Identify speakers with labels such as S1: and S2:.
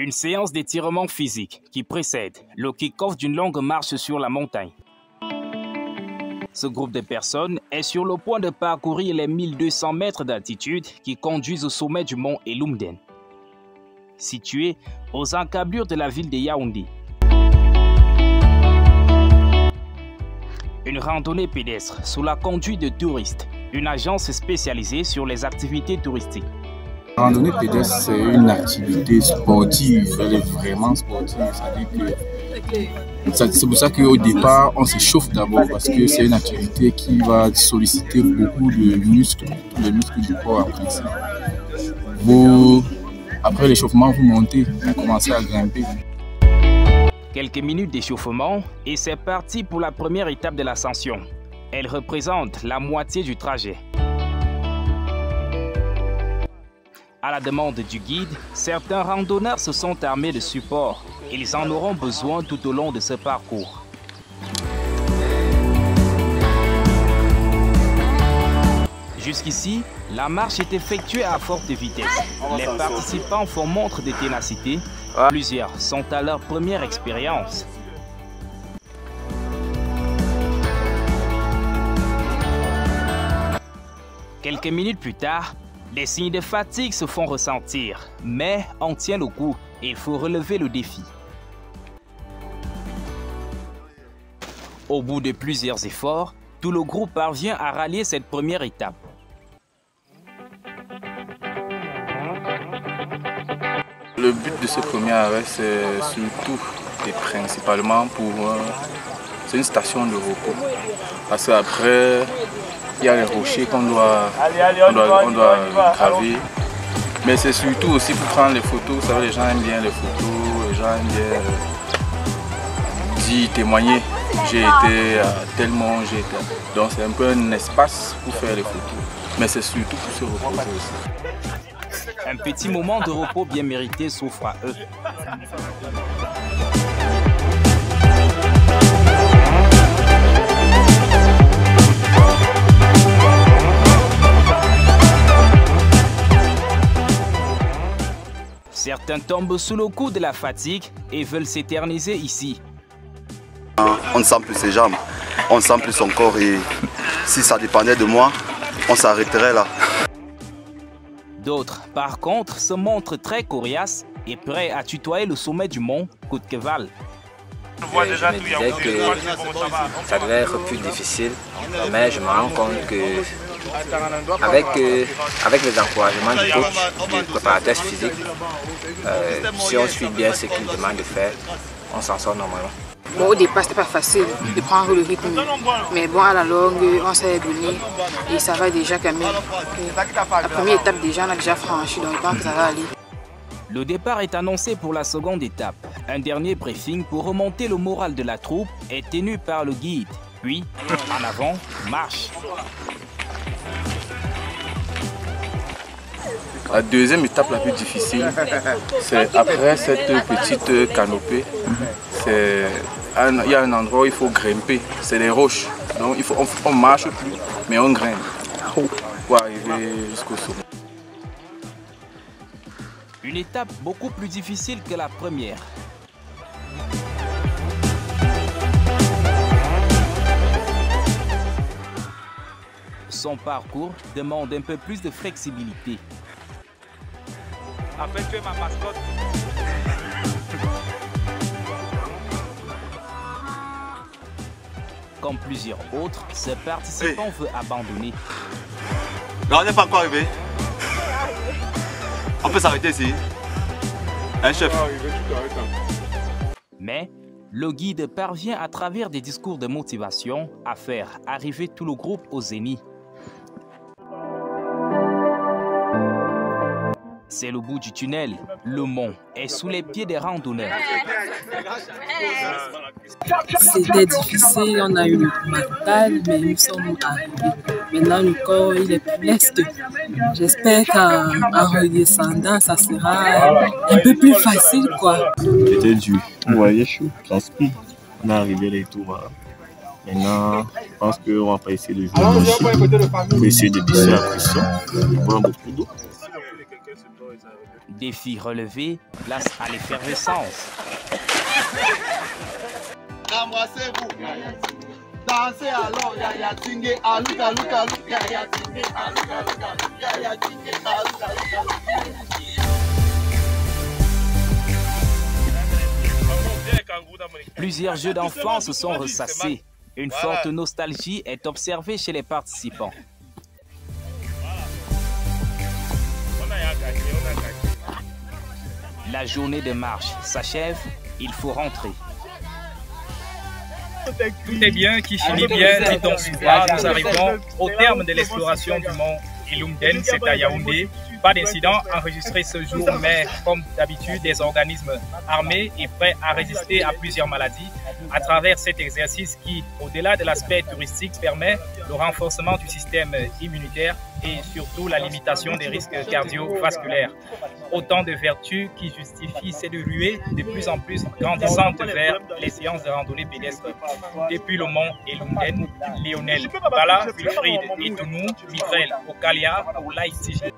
S1: Une séance d'étirement physique qui précède le kick-off d'une longue marche sur la montagne. Ce groupe de personnes est sur le point de parcourir les 1200 mètres d'altitude qui conduisent au sommet du mont Elumden, situé aux encablures de la ville de Yaoundé. Une randonnée pédestre sous la conduite de touristes, une agence spécialisée sur les activités touristiques.
S2: La randonnée pédestre, c'est une activité sportive, elle est vraiment sportive. C'est pour ça qu'au départ, on s'échauffe d'abord parce que c'est une activité qui va solliciter beaucoup de muscles, tous les muscles du corps en principe. Après l'échauffement, vous montez, vous commencez à grimper.
S1: Quelques minutes d'échauffement et c'est parti pour la première étape de l'ascension. Elle représente la moitié du trajet. À la demande du guide, certains randonneurs se sont armés de supports. Ils en auront besoin tout au long de ce parcours. Jusqu'ici, la marche est effectuée à forte vitesse. Les participants font montre de ténacité. Plusieurs sont à leur première expérience. Quelques minutes plus tard, les signes de fatigue se font ressentir, mais on tient le coup et il faut relever le défi. Au bout de plusieurs efforts, tout le groupe parvient à rallier cette première étape.
S2: Le but de ce premier arrêt, c'est surtout et principalement pour... c'est une station de repos. Parce qu'après, il y a les rochers qu'on doit graver. Mais c'est surtout aussi pour prendre les photos. Vous savez, les gens aiment bien les photos, les gens aiment bien dire, témoigner. J'ai été à tel mont, j'ai été... Donc c'est un peu un espace pour faire les photos. Mais c'est surtout pour se reposer aussi.
S1: Un petit moment de repos bien mérité s'offre à eux. Certains tombent sous le coup de la fatigue et veulent s'éterniser ici.
S3: On ne sent plus ses jambes, on ne sent plus son corps et si ça dépendait de moi, on s'arrêterait là.
S1: D'autres, par contre, se montrent très coriaces et prêts à tutoyer le sommet du mont Kutkeval.
S4: Je me disais que ça devait être plus difficile, mais je me rends compte que avec les encouragements du coach, du préparateur physique, si on suit bien ce qu'il demande de faire, on s'en sort normalement.
S5: Bon, au départ, c'était pas facile de prendre le rythme, mais bon, à la longue, on s'est donné et ça va déjà quand même. La première étape, déjà, on a déjà franchi, donc je pense que ça va aller.
S1: Le départ est annoncé pour la seconde étape. Un dernier briefing pour remonter le moral de la troupe est tenu par le guide. Puis, en avant, marche.
S2: La deuxième étape la plus difficile, c'est après cette petite canopée. Il y a un endroit où il faut grimper, c'est les roches. Donc on marche plus, mais on grimpe pour arriver jusqu'au sommet.
S1: Une étape beaucoup plus difficile que la première. Son parcours demande un peu plus de flexibilité. En fait, tu es ma mascotte. Comme plusieurs autres, ce participant veut abandonner.
S3: Non, on n'est pas encore arrivé. On peut s'arrêter ici. Un chef.
S1: Mais le guide parvient à travers des discours de motivation à faire arriver tout le groupe au zénith. C'est le bout du tunnel. Le mont est sous les pieds des randonneurs.
S6: C'était difficile, on a eu le mental, mais nous sommes arrivés. Maintenant, le corps, il est plus leste. J'espère qu'en redescendant, ça sera un peu plus facile, quoi.
S7: C'était dur. Vous voyez, chaud, transpire. On est arrivé les tours. Maintenant, je pense qu'on va pas essayer de jouer. On va essayer de baisser la pression. On prend beaucoup d'eau.
S1: Défi relevé, place à l'effervescence.
S8: Embrassez-vous. Dansez alors, yaya tingue, aluka, aluka, aluka, yaya tingue, aluka, aluka, aluka, yaya tingue, aluka, aluka.
S1: Plusieurs jeux d'enfance sont ressassés. Une forte nostalgie est observée chez les participants. La journée de marche s'achève, il faut rentrer.
S9: Tout est bien qui finit bien, dit-on souvent. Nous arrivons au terme de l'exploration du mont Ilumden, c'est à Yaoundé. Pas d'incident enregistré ce jour, mais comme d'habitude, des organismes armés et prêts à résister à plusieurs maladies à travers cet exercice qui, au-delà de l'aspect touristique, permet le renforcement du système immunitaire et surtout la limitation des risques cardiovasculaires. Autant de vertus qui justifient cette ruée de plus en plus grandissante vers les séances de randonnée pédestre. Depuis le mont Ilumden, Lionel Bala, Wilfried Itounou, Mitrel Okalia pour l'ICG.